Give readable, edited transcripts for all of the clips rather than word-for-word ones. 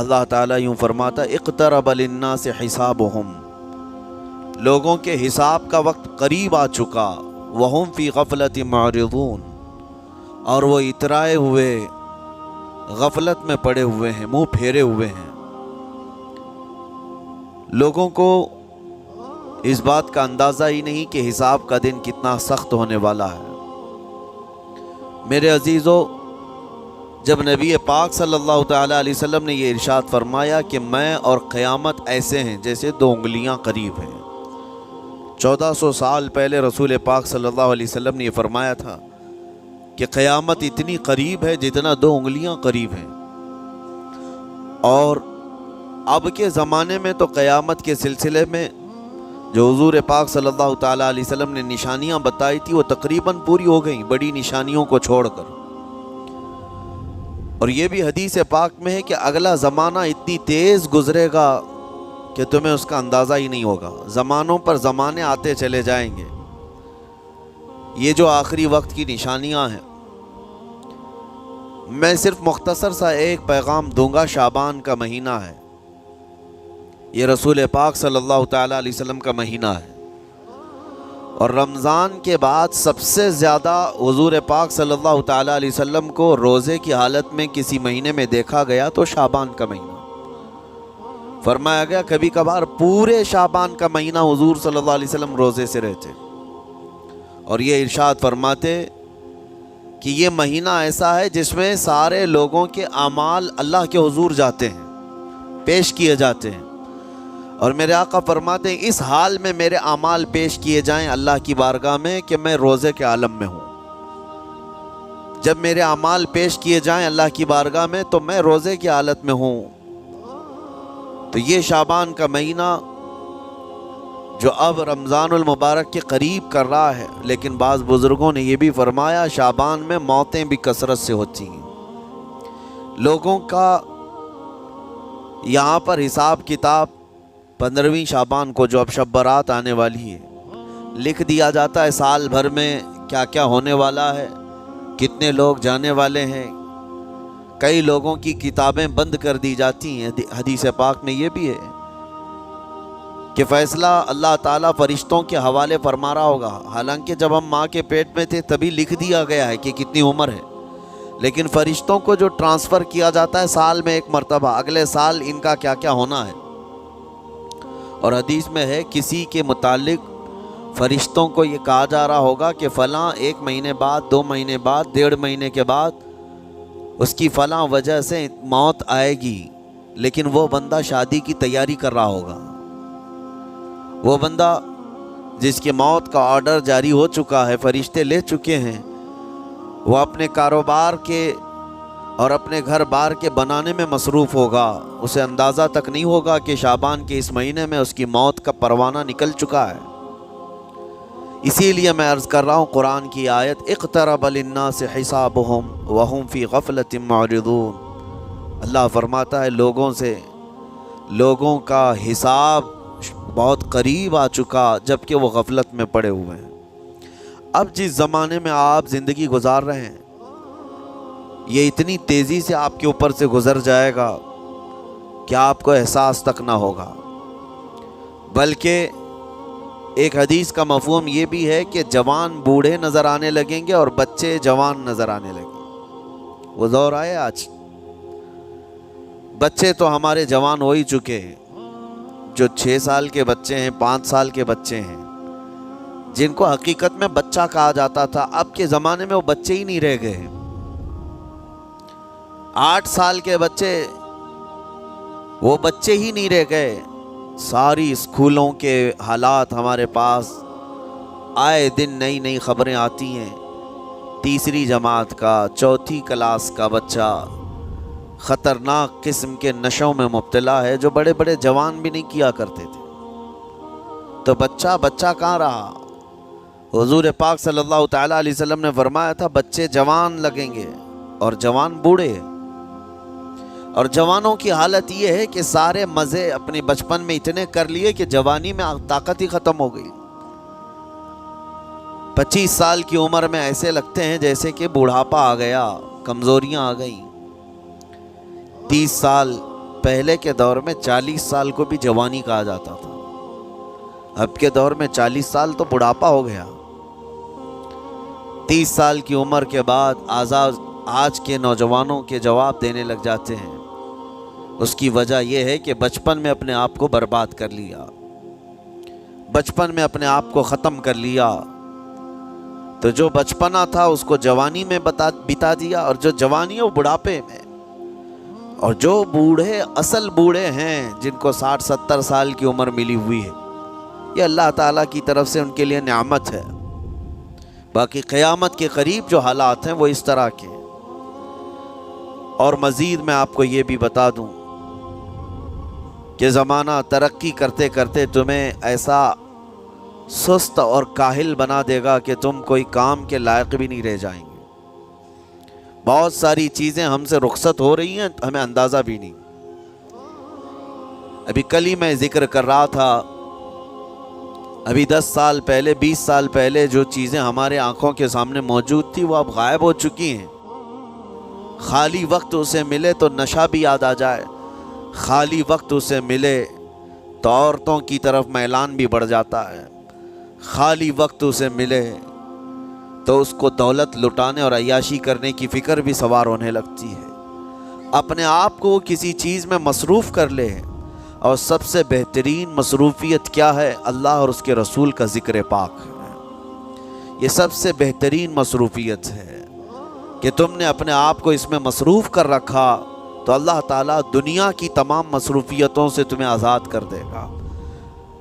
اللہ تعالیٰ یوں فرماتا اقترب للناس حسابہم، لوگوں کے حساب کا وقت قریب آ چکا، وہم فی غفلت معرضون، اور وہ اترائے ہوئے غفلت میں پڑے ہوئے ہیں، منہ پھیرے ہوئے ہیں۔ لوگوں کو اس بات کا اندازہ ہی نہیں کہ حساب کا دن کتنا سخت ہونے والا ہے۔ میرے عزیزو، جب نبی پاک صلی اللہ تعالیٰ علیہ وسلم نے یہ ارشاد فرمایا کہ میں اور قیامت ایسے ہیں جیسے دو انگلیاں قریب ہیں، 1400 سال پہلے رسول پاک صلی اللہ علیہ وسلم نے یہ فرمایا تھا کہ قیامت اتنی قریب ہے جتنا دو انگلیاں قریب ہیں۔ اور اب کے زمانے میں تو قیامت کے سلسلے میں جو حضور پاک صلی اللہ تعالیٰ علیہ وسلم نے نشانیاں بتائی تھی وہ تقریباً پوری ہو گئیں، بڑی نشانیوں کو چھوڑ کر۔ اور یہ بھی حدیث پاک میں ہے کہ اگلا زمانہ اتنی تیز گزرے گا کہ تمہیں اس کا اندازہ ہی نہیں ہوگا، زمانوں پر زمانے آتے چلے جائیں گے۔ یہ جو آخری وقت کی نشانیاں ہیں، میں صرف مختصر سا ایک پیغام دوں گا۔ شعبان کا مہینہ ہے، یہ رسول پاک صلی اللہ تعالیٰ علیہ وسلم کا مہینہ ہے، اور رمضان کے بعد سب سے زیادہ حضور پاک صلی اللہ تعالیٰ علیہ وسلم کو روزے کی حالت میں کسی مہینے میں دیکھا گیا تو شعبان کا مہینہ فرمایا گیا۔ کبھی کبھار پورے شعبان کا مہینہ حضور صلی اللہ علیہ وسلم روزے سے رہتے، اور یہ ارشاد فرماتے کہ یہ مہینہ ایسا ہے جس میں سارے لوگوں کے اعمال اللہ کے حضور جاتے ہیں، پیش کیے جاتے ہیں، اور میرے آقا فرماتے ہیں اس حال میں میرے اعمال پیش کیے جائیں اللہ کی بارگاہ میں کہ میں روزے کے عالم میں ہوں۔ جب میرے اعمال پیش کیے جائیں اللہ کی بارگاہ میں تو میں روزے کی حالت میں ہوں۔ تو یہ شعبان کا مہینہ جو اب رمضان المبارک کے قریب کر رہا ہے، لیکن بعض بزرگوں نے یہ بھی فرمایا شعبان میں موتیں بھی کثرت سے ہوتی ہیں۔ لوگوں کا یہاں پر حساب کتاب 15ویں شعبان کو جو اب شب برات آنے والی ہے لکھ دیا جاتا ہے، سال بھر میں کیا کیا ہونے والا ہے، کتنے لوگ جانے والے ہیں۔ کئی لوگوں کی کتابیں بند کر دی جاتی ہیں۔ حدیث پاک میں یہ بھی ہے کہ فیصلہ اللہ تعالیٰ فرشتوں کے حوالے فرما رہا ہوگا، حالانکہ جب ہم ماں کے پیٹ میں تھے تبھی لکھ دیا گیا ہے کہ کتنی عمر ہے، لیکن فرشتوں کو جو ٹرانسفر کیا جاتا ہے سال میں ایک مرتبہ، اگلے سال ان کا کیا کیا ہونا ہے۔ اور حدیث میں ہے کسی کے متعلق فرشتوں کو یہ کہا جا رہا ہوگا کہ فلاں 1 مہینے بعد، 2 مہینے بعد، 1.5 مہینے کے بعد اس کی فلاں وجہ سے موت آئے گی، لیکن وہ بندہ شادی کی تیاری کر رہا ہوگا، وہ بندہ جس کی موت کا آرڈر جاری ہو چکا ہے، فرشتے لے چکے ہیں، وہ اپنے کاروبار کے اور اپنے گھر بار کے بنانے میں مصروف ہوگا، اسے اندازہ تک نہیں ہوگا کہ شعبان کے اس مہینے میں اس کی موت کا پروانہ نکل چکا ہے۔ اسی لیے میں عرض کر رہا ہوں قرآن کی آیت اقترب للناس حسابہم وہم فی غفلت معرضون، اللہ فرماتا ہے لوگوں کا حساب بہت قریب آ چکا جبکہ وہ غفلت میں پڑے ہوئے ہیں۔ اب جس زمانے میں آپ زندگی گزار رہے ہیں یہ اتنی تیزی سے آپ کے اوپر سے گزر جائے گا کہ آپ کو احساس تک نہ ہوگا، بلکہ ایک حدیث کا مفہوم یہ بھی ہے کہ جوان بوڑھے نظر آنے لگیں گے اور بچے جوان نظر آنے لگیں گے۔ وہ دور آئے آج، بچے تو ہمارے جوان ہو ہی چکے ہیں، جو 6 سال کے بچے ہیں، 5 سال کے بچے ہیں، جن کو حقیقت میں بچہ کہا جاتا تھا، اب کے زمانے میں وہ بچے ہی نہیں رہ گئے ہیں۔ 8 سال کے بچے وہ بچے ہی نہیں رہ گئے۔ ساری اسکولوں کے حالات ہمارے پاس آئے دن نئی نئی خبریں آتی ہیں۔ 3ری جماعت کا، 4تھی کلاس کا بچہ خطرناک قسم کے نشوں میں مبتلا ہے جو بڑے بڑے جوان بھی نہیں کیا کرتے تھے۔ تو بچہ کہاں رہا؟ حضور پاک صلی اللہ تعالیٰ علیہ وسلم نے فرمایا تھا بچے جوان لگیں گے اور جوان بوڑھے، اور جوانوں کی حالت یہ ہے کہ سارے مزے اپنے بچپن میں اتنے کر لیے کہ جوانی میں طاقت ہی ختم ہو گئی۔ 25 سال کی عمر میں ایسے لگتے ہیں جیسے کہ بوڑھاپا آ گیا، کمزوریاں آ گئیں۔ 30 سال پہلے کے دور میں 40 سال کو بھی جوانی کہا جاتا تھا، اب کے دور میں 40 سال تو بڑھاپا ہو گیا۔ 30 سال کی عمر کے بعد آج کے نوجوانوں کے جواب دینے لگ جاتے ہیں۔ اس کی وجہ یہ ہے کہ بچپن میں اپنے آپ کو برباد کر لیا، بچپن میں اپنے آپ کو ختم کر لیا، تو جو بچپنا تھا اس کو جوانی میں بتا دیا، اور جو جوانی ہے وہ بڑھاپے میں۔ اور جو بوڑھے اصل بوڑھے ہیں جن کو 60-70 سال کی عمر ملی ہوئی ہے، یہ اللہ تعالیٰ کی طرف سے ان کے لیے نعمت ہے۔ باقی قیامت کے قریب جو حالات ہیں وہ اس طرح کے۔ اور مزید میں آپ کو یہ بھی بتا دوں کہ زمانہ ترقی کرتے کرتے تمہیں ایسا سست اور کاہل بنا دے گا کہ تم کوئی کام کے لائق بھی نہیں رہ جائیں گے۔ بہت ساری چیزیں ہم سے رخصت ہو رہی ہیں، ہمیں اندازہ بھی نہیں۔ ابھی کل ہی میں ذکر کر رہا تھا، ابھی 10 سال پہلے 20 سال پہلے جو چیزیں ہمارے آنکھوں کے سامنے موجود تھی وہ اب غائب ہو چکی ہیں۔ خالی وقت اسے ملے تو نشہ بھی یاد آ جائے، خالی وقت اسے ملے تو عورتوں کی طرف میلان بھی بڑھ جاتا ہے، خالی وقت اسے ملے تو اس کو دولت لٹانے اور عیاشی کرنے کی فکر بھی سوار ہونے لگتی ہے۔ اپنے آپ کو وہ کسی چیز میں مصروف کر لے، اور سب سے بہترین مصروفیت کیا ہے؟ اللہ اور اس کے رسول کا ذکر پاک ہے۔ یہ سب سے بہترین مصروفیت ہے کہ تم نے اپنے آپ کو اس میں مصروف کر رکھا تو اللہ تعالیٰ دنیا کی تمام مصروفیتوں سے تمہیں آزاد کر دے گا،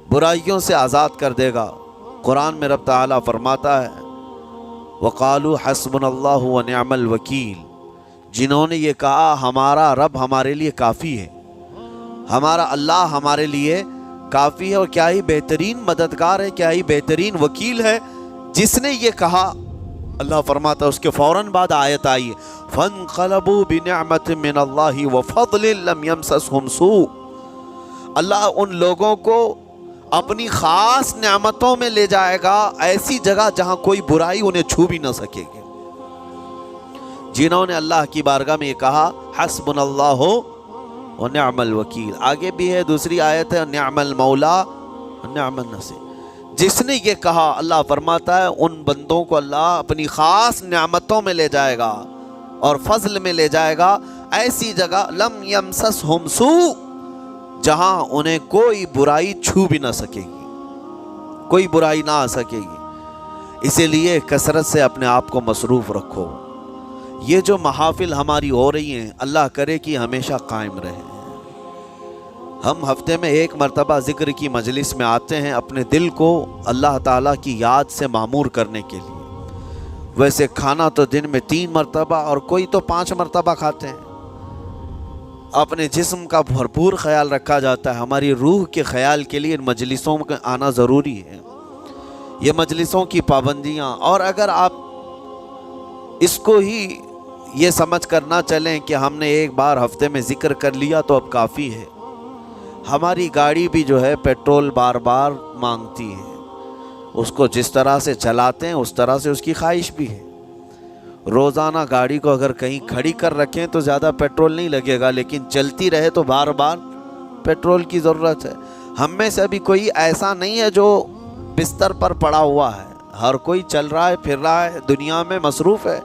برائیوں سے آزاد کر دے گا۔ قرآن میں رب تعالیٰ فرماتا ہے وَقَالُوا حَسْبُنَا اللَّهُ وَنِعْمَ الْوَكِيلُ، جنہوں نے یہ کہا ہمارا رب ہمارے لیے کافی ہے، ہمارا اللہ ہمارے لیے کافی ہے، اور کیا ہی بہترین مددگار ہے، کیا ہی بہترین وکیل ہے جس نے یہ کہا۔ اللہ فرماتا ہے اس کے فوراً بعد آیت آئی فَانْقَلَبُوا بِنِعْمَةٍ مِّنَ اللَّهِ وَفَضْلٍ لَمْ يَمْسَسْهُمْ سُوءٌ، اللہ ان لوگوں کو اپنی خاص نعمتوں میں لے جائے گا، ایسی جگہ جہاں کوئی برائی انہیں چھو بھی نہ سکے گی۔ جنہوں نے اللہ کی بارگاہ میں یہ کہا حسبنا اللہ ونعم الوکیل، آگے بھی ہے دوسری آیت ہے نعم المولا ونعم النصیر، جس نے یہ کہا اللہ فرماتا ہے ان بندوں کو اللہ اپنی خاص نعمتوں میں لے جائے گا اور فضل میں لے جائے گا، ایسی جگہ لم یمسسہم سوء، جہاں انہیں کوئی برائی چھو بھی نہ سکے گی، کوئی برائی نہ آ سکے گی۔ اسی لیے کثرت سے اپنے آپ کو مصروف رکھو۔ یہ جو محافل ہماری ہو رہی ہیں اللہ کرے کہ ہمیشہ قائم رہے۔ ہم ہفتے میں 1 مرتبہ ذکر کی مجلس میں آتے ہیں اپنے دل کو اللہ تعالیٰ کی یاد سے معمور کرنے کے لیے۔ ویسے کھانا تو دن میں 3 مرتبہ اور کوئی تو 5 مرتبہ کھاتے ہیں۔ اپنے جسم کا بھرپور خیال رکھا جاتا ہے، ہماری روح کے خیال کے لیے ان مجلسوں میں آنا ضروری ہے۔ یہ مجلسوں کی پابندیاں، اور اگر آپ اس کو ہی یہ سمجھ کر نہ چلیں کہ ہم نے ایک بار ہفتے میں ذکر کر لیا تو اب کافی ہے۔ ہماری گاڑی بھی جو ہے پیٹرول بار بار مانگتی ہے، اس کو جس طرح سے چلاتے ہیں اس طرح سے اس کی خواہش بھی ہے۔ روزانہ گاڑی کو اگر کہیں کھڑی کر رکھیں تو زیادہ پیٹرول نہیں لگے گا، لیکن چلتی رہے تو بار بار پیٹرول کی ضرورت ہے۔ ہم میں سے ابھی کوئی ایسا نہیں ہے جو بستر پر پڑا ہوا ہے، ہر کوئی چل رہا ہے، پھر رہا ہے، دنیا میں مصروف ہے۔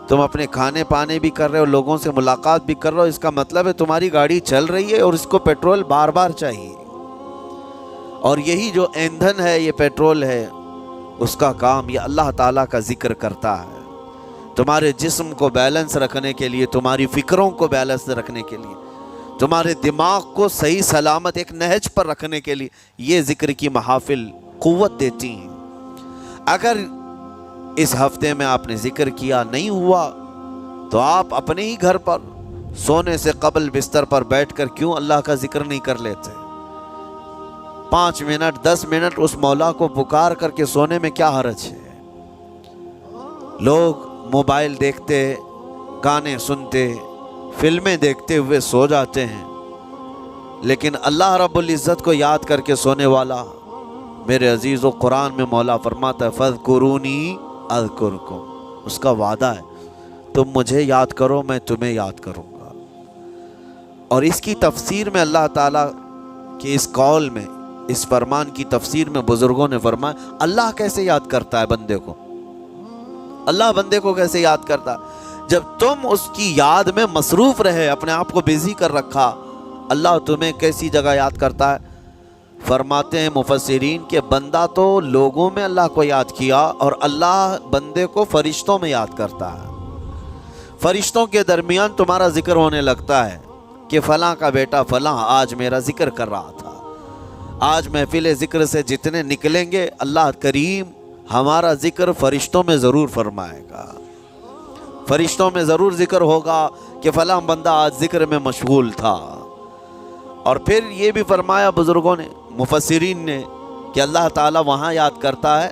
تم اپنے کھانے پانے بھی کر رہے ہو، لوگوں سے ملاقات بھی کر رہے ہو، اس کا مطلب ہے تمہاری گاڑی چل رہی ہے اور اس کو پیٹرول بار بار چاہیے۔ اور یہی جو ایندھن ہے، یہ پیٹرول ہے، اس کا کام یہ اللہ تعالیٰ کا ذکر کرتا ہے۔ تمہارے جسم کو بیلنس رکھنے کے لیے، تمہاری فکروں کو بیلنس رکھنے کے لیے، تمہارے دماغ کو صحیح سلامت ایک نہج پر رکھنے کے لیے یہ ذکر کی محافل قوت دیتی ہیں۔ اگر اس ہفتے میں آپ نے ذکر کیا نہیں ہوا تو آپ اپنے ہی گھر پر سونے سے قبل بستر پر بیٹھ کر کیوں اللہ کا ذکر نہیں کر لیتے؟ 5 منٹ 10 منٹ اس مولا کو پکار کر کے سونے میں کیا حرج ہے؟ لوگ موبائل دیکھتے، گانے سنتے، فلمیں دیکھتے ہوئے سو جاتے ہیں، لیکن اللہ رب العزت کو یاد کر کے سونے والا، میرے عزیز و قرآن میں مولا فرماتا ہے فَاذْكُرُونِي اذکرکم، اس کا وعدہ ہے تم مجھے یاد کرو میں تمہیں یاد کروں گا۔ اور اس کی تفسیر میں اللہ تعالیٰ کے اس قول میں، اس فرمان کی تفسیر میں بزرگوں نے فرمایا اللہ کیسے یاد کرتا ہے بندے کو، اللہ بندے کو کیسے یاد کرتا ہے؟ جب تم اس کی یاد میں مصروف رہے، اپنے آپ کو بزی کر رکھا، اللہ تمہیں کیسی جگہ یاد کرتا ہے؟ فرماتے ہیں مفسرین کہ بندہ تو لوگوں میں اللہ کو یاد کیا، اور اللہ بندے کو فرشتوں میں یاد کرتا ہے۔ فرشتوں کے درمیان تمہارا ذکر ہونے لگتا ہے کہ فلاں کا بیٹا فلاں آج میرا ذکر کر رہا تھا۔ آج محفل ذکر سے جتنے نکلیں گے اللہ کریم ہمارا ذکر فرشتوں میں ضرور فرمائے گا، فرشتوں میں ضرور ذکر ہوگا کہ فلاں بندہ آج ذکر میں مشغول تھا۔ اور پھر یہ بھی فرمایا بزرگوں نے، مفسرین نے، کہ اللہ تعالیٰ وہاں یاد کرتا ہے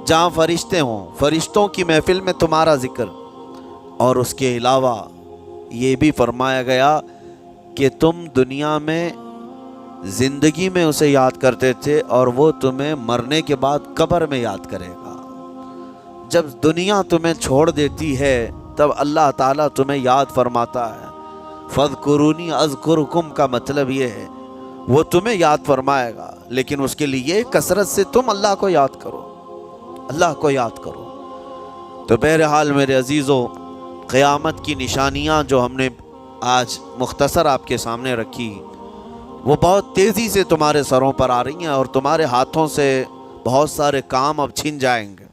جہاں فرشتے ہوں، فرشتوں کی محفل میں تمہارا ذکر۔ اور اس کے علاوہ یہ بھی فرمایا گیا کہ تم دنیا میں زندگی میں اسے یاد کرتے تھے، اور وہ تمہیں مرنے کے بعد قبر میں یاد کرے گا۔ جب دنیا تمہیں چھوڑ دیتی ہے تب اللہ تعالیٰ تمہیں یاد فرماتا ہے۔ فَاذْكُرُونِی أَذْكُرْكُمْ کا مطلب یہ ہے وہ تمہیں یاد فرمائے گا، لیکن اس کے لیے کثرت سے تم اللہ کو یاد کرو، اللہ کو یاد کرو۔ تو بہرحال میرے عزیزو، قیامت کی نشانیاں جو ہم نے آج مختصر آپ کے سامنے رکھی، وہ بہت تیزی سے تمہارے سروں پر آ رہی ہیں، اور تمہارے ہاتھوں سے بہت سارے کام اب چھن جائیں گے۔